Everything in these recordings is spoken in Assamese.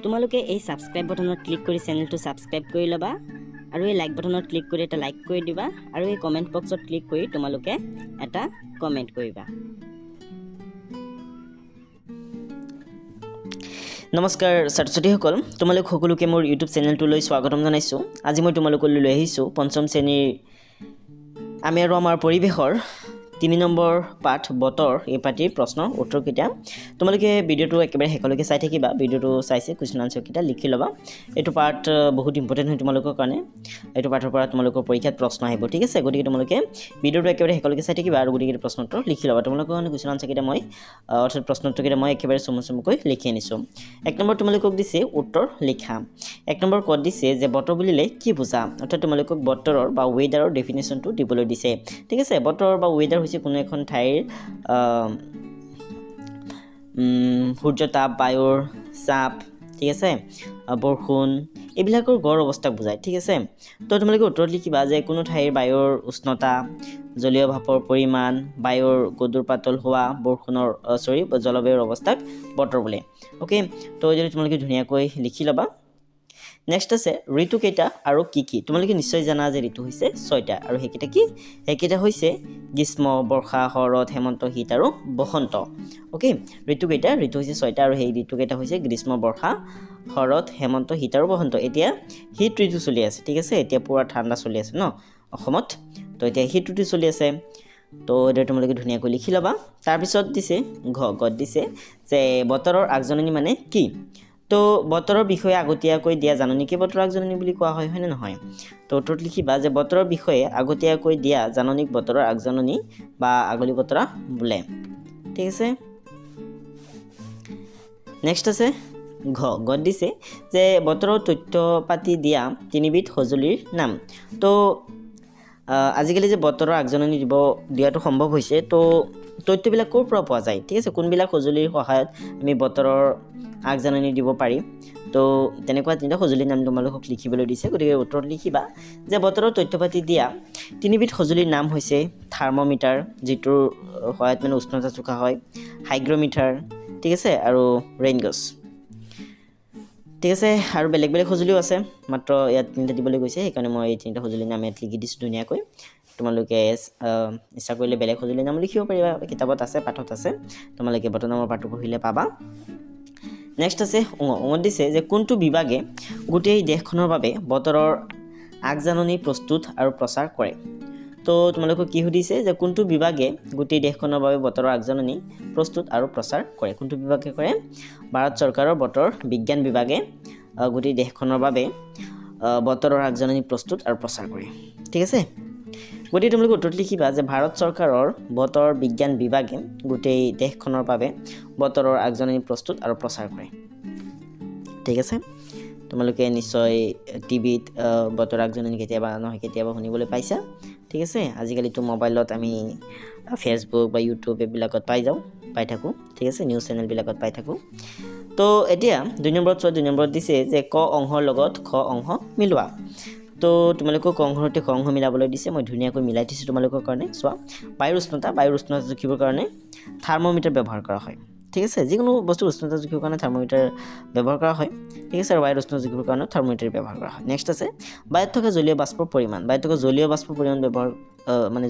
তোমালোকে এই সাবস্ক্ৰাইব বাটনত ক্লিক কৰি চেনেলটো সাবস্ক্ৰাইব কৰি ল'বা আৰু এই লাইক বাটনত ক্লিক কৰি এটা লাইক কৰি দিবা আৰু এই কমেন্ট বক্সত ক্লিক কৰি তোমালোকে এটা কমেন্ট কৰিবা। নমস্কাৰ ছাত্ৰ-ছাত্ৰীসকল, তোমালোক সকলোকে মোৰ ইউটিউব চেনেলটোলৈ স্বাগতম জনাইছোঁ। আজি মই তোমালোকলৈ লৈ আহিছোঁ পঞ্চম শ্ৰেণীৰ আমি আৰু আমাৰ পৰিৱেশৰ 3 নম্বৰ পাঠ বতৰ এই পাঠৰ প্ৰশ্নৰ উত্তৰ কেইটা। তোমালোকে ভিডিঅ'টো একেবাৰে শেষলৈকে চাই থাকিবা। ভিডিঅ'টো চাইছে কুৱেশ্যন আনসাৰ কেইটা লিখি ল'বা। এইটো পাঠ বহুত ইম্পৰ্টেণ্ট হয় তোমালোকৰ কাৰণে। এইটো পাঠৰ পৰা তোমালোকৰ পৰীক্ষাত প্ৰশ্ন আহিব, ঠিক আছে? গতিকে তোমালোকে ভিডিঅ'টো একেবাৰে শেষলৈকে চাই থাকিবা আৰু গোটেই প্ৰশ্ন উত্তৰ লিখি ল'বা। তোমালোকৰ কাৰণে কুৱেশ্যন আনসাৰ কেইটা মই অৰ্থাৎ প্ৰশ্ন উত্তৰ কেইটা মই একেবাৰে চমুকৈ লিখি আনিছোঁ। 1 নম্বৰ তোমালোকক দিছে উত্তৰ লিখা। 1 নম্বৰ ক'ত দিছে যে বতৰ বুলিলে কি বুজা, অৰ্থাৎ তোমালোকক বতৰৰ বা ৱেডাৰৰ ডেফিনেশ্যনটো দিবলৈ দিছে, ঠিক আছে? বতৰ বা ৱেডাৰ হৈছে কোনো এখন ঠাইৰ সূৰ্য তাপ, বায়ুৰ চাপ, ঠিক আছে, বৰষুণ এইবিলাকৰ গড় অৱস্থাক বুজায়, ঠিক আছে? তো তোমালোকে উত্তৰত লিখিবা যে কোনো ঠাইৰ বায়ুৰ উষ্ণতা, জলীয় ভাপৰ পৰিমাণ, বায়ুৰ গধুৰ পাতল হোৱা, বৰষুণৰ জলবায়ুৰ অৱস্থাক বতৰ বোলে। অ'কে, তো যদি তোমালোকে ধুনীয়াকৈ লিখি ল'বা। নেক্সট আছে ঋতু কেইটা আৰু কি কি। তোমালোকে নিশ্চয় জানা যে ঋতু হৈছে 6টা আৰু সেইকেইটা কি? সেইকেইটা হৈছে গ্ৰীষ্ম, বৰ্ষা, শৰৎ, হেমন্ত, শীত আৰু বসন্ত। অ'কে, ঋতু হৈছে 6টা আৰু সেই ঋতুকেইটা হৈছে গ্ৰীষ্ম, বৰ্ষা, শৰৎ, হেমন্ত, শীত আৰু বসন্ত। এতিয়া শীত ঋতু চলি আছে, ঠিক আছে? এতিয়া পুৰা ঠাণ্ডা চলি আছে ন অসমত, তো এতিয়া শীত ঋতু চলি আছে। তো এতিয়া তোমালোকে ধুনীয়াকৈ লিখি ল'বা। তাৰপিছত দিছে গত দিছে যে বতৰৰ আগজননী মানে কি। তো বতৰৰ বিষয়ে আগতীয়াকৈ দিয়া জাননীকে বতৰৰ আগজননী বুলি কোৱা হয়, হয়নে নহয়? তো উত্তৰত লিখিবা যে বতৰৰ বিষয়ে আগতীয়াকৈ দিয়া জাননীক বতৰৰ আগজননী বা আগলি বতৰা বোলে, ঠিক আছে? নেক্সট আছে গত দিছে যে বতৰৰ তথ্য পাতি দিয়া 3বিধ সঁজুলিৰ নাম। তো আজিকালি যে বতৰৰ আগজননী দিয়াটো সম্ভৱ হৈছে, তো তথ্যবিলাক ক'ৰ পৰা পোৱা যায়, ঠিক আছে? কোনবিলাক সঁজুলিৰ সহায়ত আমি বতৰৰ আগজননী দিব পাৰি। তো তেনেকুৱা 3টা সঁজুলিৰ নাম তোমালোকক লিখিবলৈ দিছে। গতিকে উত্তৰত লিখিবা যে বতৰৰ তথ্য পাতি দিয়া 3বিধ সঁজুলিৰ নাম হৈছে থাৰ্মোমিটাৰ, যিটোৰ সহায়ত মানে উষ্ণতা জোখা হয়, হাইগ্ৰমিটাৰ, ঠিক আছে, আৰু ৰেইনগজ, ঠিক আছে? আৰু বেলেগ বেলেগ সঁজুলিও আছে, মাত্ৰ ইয়াত 3টা দিবলৈ গৈছে, সেইকাৰণে মই এই 3টা সঁজুলিৰ নাম ইয়াত লিখি দিছোঁ ধুনীয়াকৈ। তোমালোকে ইচ্ছা কৰিলে বেলেগ সঁজুলিৰ নাম লিখিব পাৰিবা, কিতাপত আছে, পাঠত আছে, তোমালোকে বতৰ নামৰ পাঠটো পঢ়িলে পাবা। নেক্সট আছে অঙত দিছে যে কোনটো বিভাগে গোটেই দেশখনৰ বাবে বতৰৰ আগজাননী প্ৰস্তুত আৰু প্ৰচাৰ কৰে। তো তোমালোকক কি সুধিছে যে কোনটো বিভাগে গোটেই দেশখনৰ বাবে বতৰৰ আগজাননী প্ৰস্তুত আৰু প্ৰচাৰ কৰে। কোনটো বিভাগে কৰে? ভাৰত চৰকাৰৰ বতৰ বিজ্ঞান বিভাগে গোটেই দেশখনৰ বাবে বতৰৰ আগজাননী প্ৰস্তুত আৰু প্ৰচাৰ কৰে, ঠিক আছে? গতিকে তোমালোকে উত্তৰত লিখিবা যে ভাৰত চৰকাৰৰ বতৰ বিজ্ঞান বিভাগে গোটেই দেশখনৰ বাবে বতৰৰ আগজাননী প্ৰস্তুত আৰু প্ৰচাৰ কৰে, ঠিক আছে? তোমালোকে নিশ্চয় টিভিত বতৰ আগজাননী কেতিয়াবা নহয় কেতিয়াবা শুনিবলৈ পাইছা, ঠিক আছে? আজিকালিতো মোবাইলত আমি ফেচবুক বা ইউটিউব এইবিলাকত পাই থাকোঁ, ঠিক আছে? নিউজ চেনেলবিলাকত পাই থাকোঁ। তো এতিয়া 2 নম্বৰত দিছে যে ক অংশৰ লগত খ অংশ মিলোৱা। তো তোমালোকক ক অংশৰ সৈতে খ অংশ মিলাবলৈ দিছে, মই ধুনীয়াকৈ মিলাই দিছোঁ তোমালোকৰ কাৰণে। চোৱা, বায়ুৰ উষ্ণতা জুখিবৰ কাৰণে থাৰ্মোমিটাৰ ব্যৱহাৰ কৰা হয়, ঠিক আছে? যিকোনো বস্তুৰ উষ্ণতা জুখিবৰ কাৰণে থাৰ্মোমিটাৰ ব্যৱহাৰ কৰা হয়, ঠিক আছে? আৰু বায়ুৰ উষ্ণতা জুখিবৰ কাৰণে থাৰ্মোমিটাৰ ব্যৱহাৰ কৰা হয়। নেক্সট আছে বায়ুত থকা জলীয় বাষ্পৰ পৰিমাণ।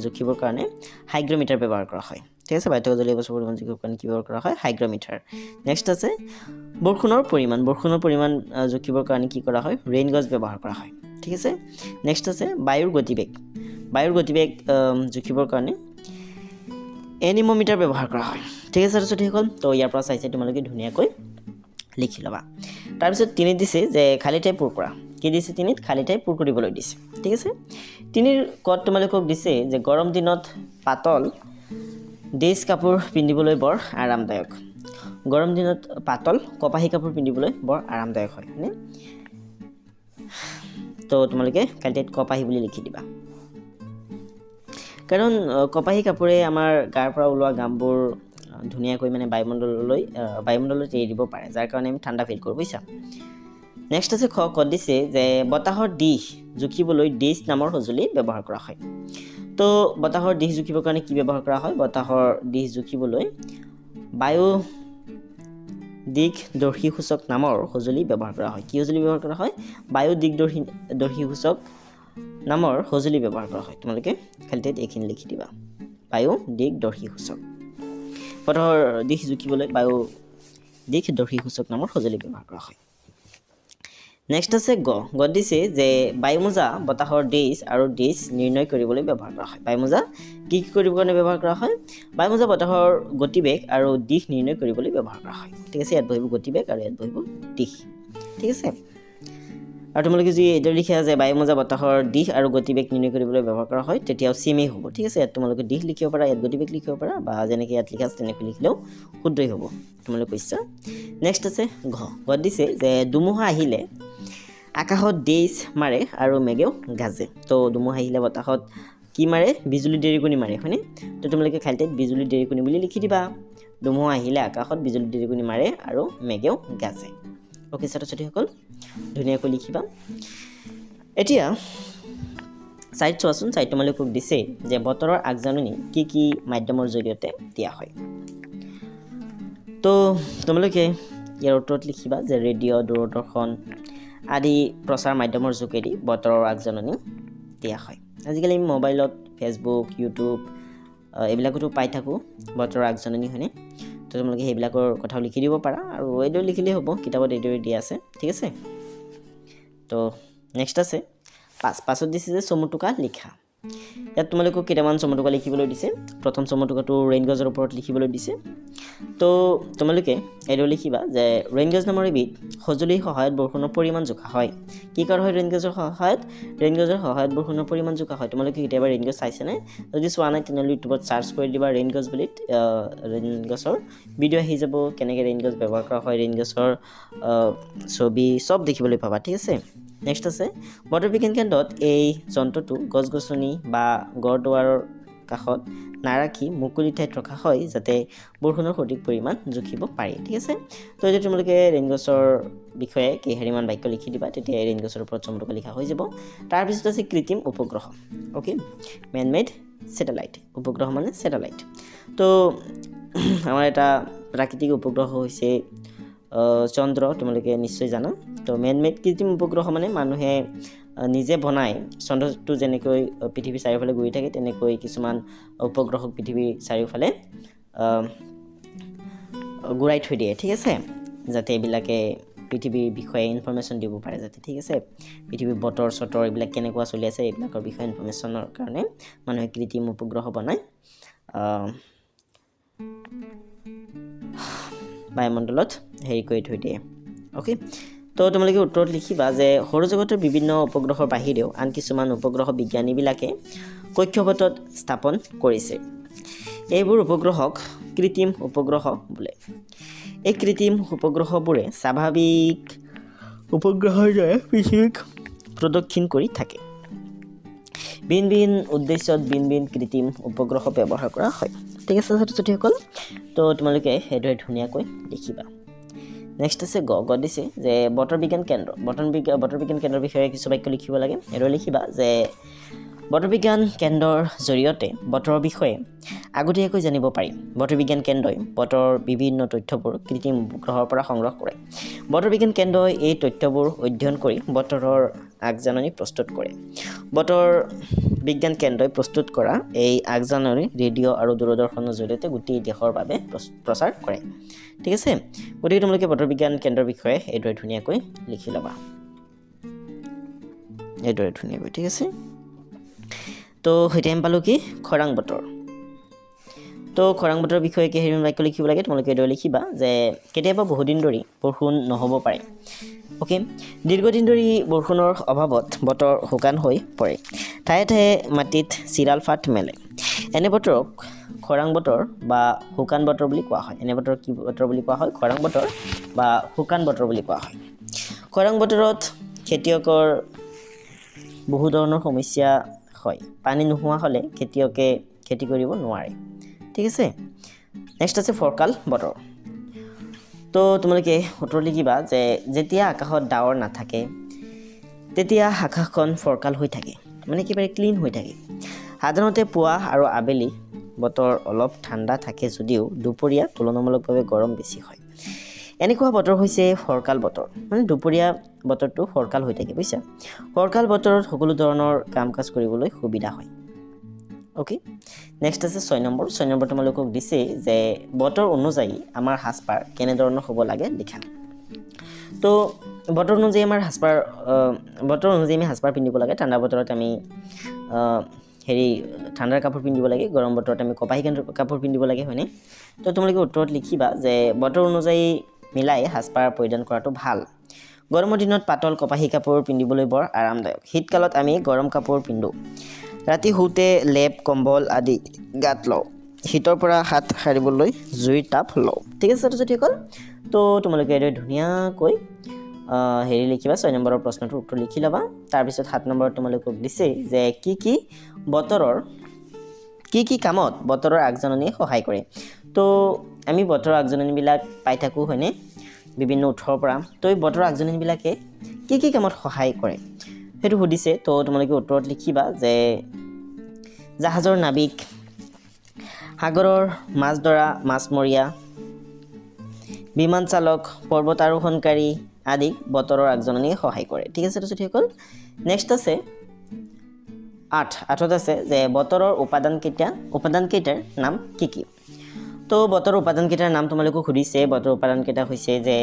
জুখিবৰ কাৰণে হাইগ্ৰমিটাৰ ব্যৱহাৰ কৰা হয়, ঠিক আছে? বায়ুত থকা জলীয় বাষ্পৰ পৰিমাণ জুখিবৰ কাৰণে কি ব্যৱহাৰ কৰা হয়? হাইগ্ৰমিটাৰ। নেক্সট আছে বৰষুণৰ পৰিমাণ জুখিবৰ কাৰণে কি কৰা হয়? ৰেইনগজ ব্যৱহাৰ কৰা হয়, ঠিক আছে? নেক্সট আছে বায়ুৰ গতিবেগ জুখিবৰ কাৰণে এনিমোমিটাৰ ব্যৱহাৰ কৰা হয়, ঠিক আছে ছাত্ৰ-ছাত্ৰীসকল? তো ইয়াৰ পৰা চাইছে তোমালোকে ধুনীয়াকৈ লিখি ল'বা। তাৰপিছত 3 দিছে যে খালী ঠাই পূৰ কৰা। কি দিছে 3ত? খালী ঠাই পূৰ কৰিবলৈ দিছে, ঠিক আছে? 3ৰ কত তোমালোকক দিছে যে গৰম দিনত পাতল ডেছ কাপোৰ পিন্ধিবলৈ বৰ আৰামদায়ক। গৰম দিনত পাতল কপাহী কাপোৰ পিন্ধিবলৈ বৰ আৰামদায়ক হয়, হয়নে? তো তোমালোকে খালী ঠাইত কপাহী বুলি লিখি দিবা, কাৰণ কপাহী কাপোৰে আমাৰ গাৰ পৰা ওলোৱা ঘামবোৰ ধুনীয়াকৈ মানে বায়ুমণ্ডলত এৰি দিব পাৰে, যাৰ কাৰণে আমি ঠাণ্ডা ফিল কৰোঁ, বুজিছা? নেক্সট আছে কত দিছে যে বতাহৰ দিশ জুখিবলৈ ডেছ নামৰ সঁজুলি ব্যৱহাৰ কৰা হয়। তো বতাহৰ দিশ জুখিবৰ কাৰণে কি ব্যৱহাৰ কৰা হয়? বতাহৰ দিশ জুখিবলৈ বায়ু দিগদৰ্শী সূচক নামৰ সঁজুলি ব্যৱহাৰ কৰা হয় কি সঁজুলি ব্যৱহাৰ কৰা হয় বায়ু দিগদৰ্শী সূচক নামৰ সঁজুলি ব্যৱহাৰ কৰা হয় তোমালোকে খালি ঠাইত এইখিনি লিখি দিবা বায়ু দিগদৰ্শী সূচক বতৰৰ দিশ জুখিবলৈ বায়ু দিগদৰ্শী সূচক নামৰ সঁজুলি ব্যৱহাৰ কৰা হয় নেক্সট আছে গত দিছে যে বায়ুমোজা বতাহৰ দিশ আৰু দিশ নিৰ্ণয় কৰিবলৈ ব্যৱহাৰ কৰা হয় বায়ুমোজা কি কৰিব কাৰণে ব্যৱহাৰ কৰা হয় বায়ুমোজা বতাহৰ গতিবেগ আৰু দিশ নিৰ্ণয় কৰিবলৈ ব্যৱহাৰ কৰা হয় ঠিক আছে ইয়াত বহিব গতিবেগ আৰু ইয়াত বহিব দিশ ঠিক আছে আৰু তোমালোকে যদি এইটো লিখা যে বায়ুমোজা বতাহৰ দিশ আৰু গতিবেগ নিৰ্ণয় কৰিবলৈ ব্যৱহাৰ কৰা হয় তেতিয়াও সেমেই হ'ব ঠিক আছে ইয়াত তোমালোকে দিশ লিখিব পাৰা ইয়াত গতিবেগ লিখিব পাৰা বা যেনেকৈ ইয়াত লিখা আছে তেনেকৈ লিখিলেও শুদ্ধই হ'ব তোমালোকে কৈছা নেক্সট আছে গত দিছে যে ধুমুহা আহিলে আকাশত দেইজ মাৰে আৰু মেঘেও গাজে তো ধুমুহা আহিলে বতাহত কি মাৰে বিজুলী ঢেৰেকণি মাৰে হয়নে তো তোমালোকে খালি ঠাইত বিজুলী ঢেৰেকণি বুলি লিখি দিবা ধুমুহা আহিলে আকাশত বিজুলী ঢেৰেকণি মাৰে আৰু মেঘেও গাজে ওকে ছাত্ৰ ছাত্ৰীসকল ধুনীয়াকৈ লিখিবা এতিয়া চাইট চোৱাচোন চাইট তোমালোকক দিছে যে বতৰৰ আগজাননী কি মাধ্যমৰ জৰিয়তে দিয়া হয় তো তোমালোকে ইয়াৰ উত্তৰত লিখিবা যে ৰেডিঅ' দূৰদৰ্শন আদি প্ৰচাৰ মাধ্যমৰ যোগেদি বতৰৰ আগজাননী দিয়া হয় আজিকালি আমি মোবাইলত ফেচবুক ইউটিউব এইবিলাকতো পাই থাকোঁ বতৰৰ আগজাননী হয়নে তো তোমালোকে সেইবিলাকৰ কথাও লিখি দিব পাৰা আৰু এইদৰে লিখিলেই হ'ব কিতাপত এইদৰে দিয়া আছে ঠিক আছে তো নেক্সট আছে পাছত দিছে যে চমুটোকা লিখা ইয়াত তোমালোকক কেইটামান চমুটোকা লিখিবলৈ দিছে প্ৰথম চমুটোকাটো ৰেইনগজৰ ওপৰত লিখিবলৈ দিছে তো তোমালোকে এইদৰে লিখিবা যে ৰেইনগজ নামৰ এবিধ সঁজুলিৰ সহায়ত বৰষুণৰ পৰিমাণ জোখা হয় কি কৰা হয় ৰেইনগজৰ সহায়ত বৰষুণৰ পৰিমাণ জোখা হয় তোমালোকে কেতিয়াবা ৰেইনগজ চাইছেনে যদি চোৱা নাই তেনেহ'লে ইউটিউবত চাৰ্চ কৰি দিবা ৰেইনগজ বুলি ৰেইনগজৰ ভিডিঅ' আহি যাব কেনেকৈ ৰেইনগজ ব্যৱহাৰ কৰা হয় ৰেইনগজৰ ছবি চব দেখিবলৈ পাবা ঠিক আছে নেক্সট আছে বতৰ বিজ্ঞান কেন্দ্ৰত এই যন্ত্ৰটো গছ গছনি বা গড় দুৱাৰৰ কাষত নাৰাখি মুকলি ঠাইত ৰখা হয় যাতে বৰষুণৰ সঠিক পৰিমাণ জুখিব পাৰি ঠিক আছে তো যদি তোমালোকে ৰেইনগছৰ বিষয়ে কেইহাৰিমান বাক্য লিখি দিবা তেতিয়া ৰেইনগছৰ ওপৰত চমুটোকা লিখা হৈ যাব তাৰপিছত আছে কৃত্ৰিম উপগ্ৰহ অ'কে মেন মেড ছেটেলাইট উপগ্ৰহ মানে ছেটেলাইট তো আমাৰ এটা প্ৰাকৃতিক উপগ্ৰহ হৈছে চন্দ্ৰ তোমালোকে নিশ্চয় জানা তো মেন মেড কৃত্ৰিম উপগ্ৰহ মানে মানুহে নিজে বনাই চন্দ্ৰটো যেনেকৈ পৃথিৱীৰ চাৰিওফালে ঘূৰি থাকে তেনেকৈ কিছুমান উপগ্ৰহক পৃথিৱীৰ চাৰিওফালে ঘূৰাই থৈ দিয়ে ঠিক আছে যাতে এইবিলাকে পৃথিৱীৰ বিষয়ে ইনফৰমেশ্যন দিব পাৰে যাতে ঠিক আছে পৃথিৱীৰ বতৰ চতৰ এইবিলাক কেনেকুৱা চলি আছে এইবিলাকৰ বিষয়ে ইনফৰমেশ্যনৰ কাৰণে মানুহে কৃত্ৰিম উপগ্ৰহ বনায় বায়ুমণ্ডলত হেৰি কৰি থৈ দিয়ে অ'কে তো তোমালোকে উত্তৰত লিখিবা যে সৌৰজগতৰ বিভিন্ন উপগ্ৰহৰ বাহিৰেও আন কিছুমান উপগ্ৰহ বিজ্ঞানীবিলাকে কক্ষপথত স্থাপন কৰিছে এইবোৰ উপগ্ৰহক কৃত্ৰিম উপগ্ৰহ বোলে এই কৃত্ৰিম উপগ্ৰহবোৰে স্বাভাৱিক উপগ্ৰহৰ দৰে পৃথিৱীক প্ৰদক্ষিণ কৰি থাকে ভিন ভিন উদ্দেশ্যত ভিন ভিন কৃত্ৰিম উপগ্ৰহ ব্যৱহাৰ কৰা হয় ঠিক আছে ছাত্ৰ ছাত্ৰীসকল তো তোমালোকে সেইদৰে ধুনীয়াকৈ লিখিবা নেক্সট আছে গত দিছে যে বতৰ বিজ্ঞান কেন্দ্ৰৰ বিষয়ে কিছু বাক্য লিখিব লাগে এইদৰে লিখিবা যে বতৰ বিজ্ঞান কেন্দ্ৰৰ জৰিয়তে বতৰৰ বিষয়ে আগতীয়াকৈ জানিব পাৰি বতৰ বিজ্ঞান কেন্দ্ৰই বতৰৰ বিভিন্ন তথ্যবোৰ কৃত্ৰিম উপগ্ৰহৰ পৰা সংগ্ৰহ কৰে বতৰ বিজ্ঞান কেন্দ্ৰই এই তথ্যবোৰ অধ্যয়ন কৰি বতৰৰ আগজাননী প্ৰস্তুত কৰে বতৰ বিজ্ঞান কেন্দ্ৰই প্ৰস্তুত কৰা এই আগজাননী ৰেডিঅ' আৰু দূৰদৰ্শনৰ জৰিয়তে গোটেই দেশৰ বাবে প্ৰচাৰ কৰে ঠিক আছে গতিকে তোমালোকে বতৰ বিজ্ঞান কেন্দ্ৰৰ বিষয়ে এইদৰে ধুনীয়াকৈ লিখি ল'বা এইদৰে ধুনীয়াকৈ ঠিক আছে তো এতিয়া আমি পালোঁ কি খৰাং বতৰ তো খৰাং বতৰৰ বিষয়ে কেইহাৰিমান বাক্য লিখিব লাগে তোমালোকে এইদৰে লিখিবা যে কেতিয়াবা বহুদিন ধৰি বৰষুণ নহ'ব পাৰে অ'কে দীৰ্ঘদিন ধৰি বৰষুণৰ অভাৱত বতৰ শুকান হৈ পৰে ঠায়ে ঠায়ে মাটিত চিৰাল ফাট মেলে এনে বতৰক খৰাং বতৰ বা শুকান বতৰ বুলি কোৱা হয় এনে বতৰ কি বতৰ বুলি কোৱা হয় খৰাং বতৰ বা শুকান বতৰ বুলি কোৱা হয় খৰাং বতৰত খেতিয়কৰ বহু ধৰণৰ সমস্যা হয় পানী নোহোৱা হ'লে খেতিয়কে খেতি কৰিব নোৱাৰে ঠিক আছে নেক্সট আছে ফৰকাল বতৰ তো তোমালোকে উত্তৰ লিখিবা যে যেতিয়া আকাশত ডাৱৰ নাথাকে তেতিয়া আকাশখন ফৰকাল হৈ থাকে মানে একেবাৰে ক্লিন হৈ থাকে সাধাৰণতে পুৱা আৰু আবেলি বতৰ অলপ ঠাণ্ডা থাকে যদিও দুপৰীয়া তুলনামূলকভাৱে গৰম বেছি হয় এনেকুৱা বতৰ হৈছে ফৰকাল বতৰ মানে দুপৰীয়া বতৰটো ফৰকাল হৈ থাকে বুজিছা ফৰকাল বতৰত সকলো ধৰণৰ কাম কাজ কৰিবলৈ সুবিধা হয় ওকে নেক্সট আছে 6 নম্বৰ তোমালোকক দিছে যে বতৰ অনুযায়ী আমাৰ হাসপাৰ কেনে ধৰণৰ হ'ব লাগে লিখা তো বতৰ অনুযায়ী আমাৰ হাসপাৰ বতৰ অনুযায়ী আমি হাসপাৰ পিন্ধিব লাগে ঠাণ্ডা বতৰত আমি হেৰি ঠাণ্ডাৰ কাপোৰ পিন্ধিব লাগে গৰম বতৰত আমি কপাহী কাপোৰ পিন্ধিব লাগে হয়নে তো তোমালোকে উত্তৰত লিখিবা যে বতৰ অনুযায়ী মিলাই হাসপাৰ পৰিধান কৰাটো ভাল গৰমৰ দিনত পাতল কপাহী কাপোৰ পিন্ধিবলৈ বৰ আৰামদায়ক শীতকালত আমি গৰম কাপোৰ পিন্ধো ৰাতি শুতে লেপ কম্বল আদি গাত লওঁ শীতৰ পৰা হাত সাৰিবলৈ জুইৰ তাপ লওঁ ঠিক আছে ছাত্ৰ-ছাত্ৰীসকল তো তোমালোকে এইদৰে ধুনীয়াকৈ হেৰি লিখিবা 6 নম্বৰৰ প্ৰশ্নটোৰ উত্তৰ লিখি ল'বা তাৰপিছত 7 নম্বৰত তোমালোকক দিছে যে কি বতৰৰ কি কামত বতৰৰ আগজননীয়ে সহায় কৰে তো আমি বতৰৰ আগজননীবিলাক পাই থাকোঁ হয়নে বিভিন্ন উৎসৰ পৰা তো এই বতৰৰ আগজননীবিলাকে কি কামত সহায় কৰে সেইটো সুধিছে তো তোমালোকে উত্তৰত লিখিবা যে জাহাজৰ নাবিক সাগৰৰ মাছ ধৰা মাছমৰীয়া বিমান চালক পৰ্বত আৰোহণকাৰী আদি বতৰৰ আগজননীয়ে সহায় কৰে ঠিক আছে ছাত্ৰ-ছাত্ৰীসকল নেক্সট আছে 8ত আছে যে বতৰৰ উপাদানকেইটাৰ নাম কি তো বতৰৰ উপাদানকেইটাৰ নাম তোমালোকক সুধিছে বতৰৰ উপাদানকেইটা হৈছে যে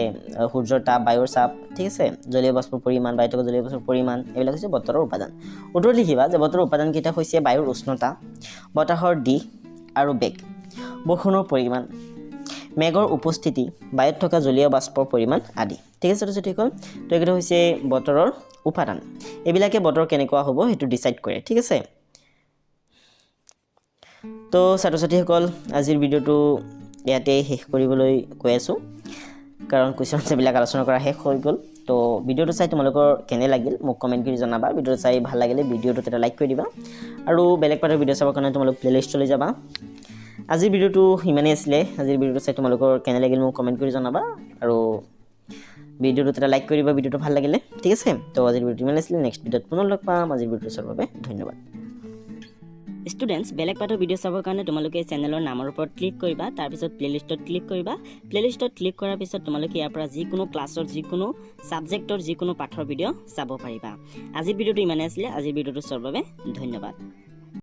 সূৰ্যৰ তাপ বায়ুৰ চাপ ঠিক আছে জলীয় বাষ্পৰ পৰিমাণ বায়ুত জলীয় বাষ্পৰ পৰিমাণ এইবিলাক হৈছে বতৰৰ উপাদান উত্তৰ লিখিবা যে বতৰৰ উপাদানকেইটা হৈছে বায়ুৰ উষ্ণতা বতাহৰ দিশ আৰু বেগ বৰষুণৰ পৰিমাণ মেঘৰ উপস্থিতি বায়ুত থকা জলীয় বাষ্পৰ পৰিমাণ আদি ঠিক আছে ছাত্ৰ-ছাত্ৰীসকল তো এইকেইটা হৈছে বতৰৰ উপাদান এইবিলাকে বতৰ কেনেকুৱা হ'ব সেইটো ডিসাইড কৰে ঠিক আছে তো ছাত্ৰ-ছাত্ৰীসকল আজিৰ ভিডিঅ'টো ইয়াতে শেষ কৰিবলৈ কৈ আছোঁ কাৰণ কুৱেশ্যন আনসাৰবিলাক আলোচনা কৰা শেষ হৈ গ'ল তো ভিডিঅ'টো চাই তোমালোকৰ কেনে লাগিল মোক কমেণ্ট কৰি জনাবা ভিডিঅ'টো চাই ভাল লাগিলে ভিডিঅ'টোত এটা লাইক কৰি দিবা আৰু বেলেগ পাৰ্টৰ ভিডিঅ' চাবৰ কাৰণে তোমালোক প্লেলিষ্টলৈ যাবা আজিৰ ভিডিঅ'টো ইমানেই আছিলে আজিৰ ভিডিঅ'টো চাই তোমালোকৰ কেনে লাগিল মোক কমেণ্ট কৰি জনাবা আৰু ভিডিঅ'টোত এটা লাইক কৰি দিবা ভিডিঅ'টো ভাল লাগিলে ঠিক আছে তো আজিৰ ভিডিঅ'টো ইমানেই আছিলে নেক্সট ভিডিঅ'ত পুনৰ লগ পাম আজিৰ ভিডিঅ'টো চোৱাৰ বাবে ধন্যবাদ ষ্টুডেণ্টছ বেলেগ পাৰ্টৰ ভিডিঅ' চাবৰ কাৰণে তোমালোকে চেনেলৰ নামৰ ওপৰত ক্লিক কৰিবা তাৰপিছত প্লেলিষ্টত ক্লিক কৰিবা প্লেলিষ্টত ক্লিক কৰাৰ পিছত তোমালোকে ইয়াৰ পৰা যিকোনো ক্লাছৰ যিকোনো ছাবজেক্টৰ যিকোনো পাঠৰ ভিডিঅ' চাব পাৰিবা আজিৰ ভিডিঅ'টো ইমানেই আছিলে আজিৰ ভিডিঅ'টো চোৱাৰ বাবে ধন্যবাদ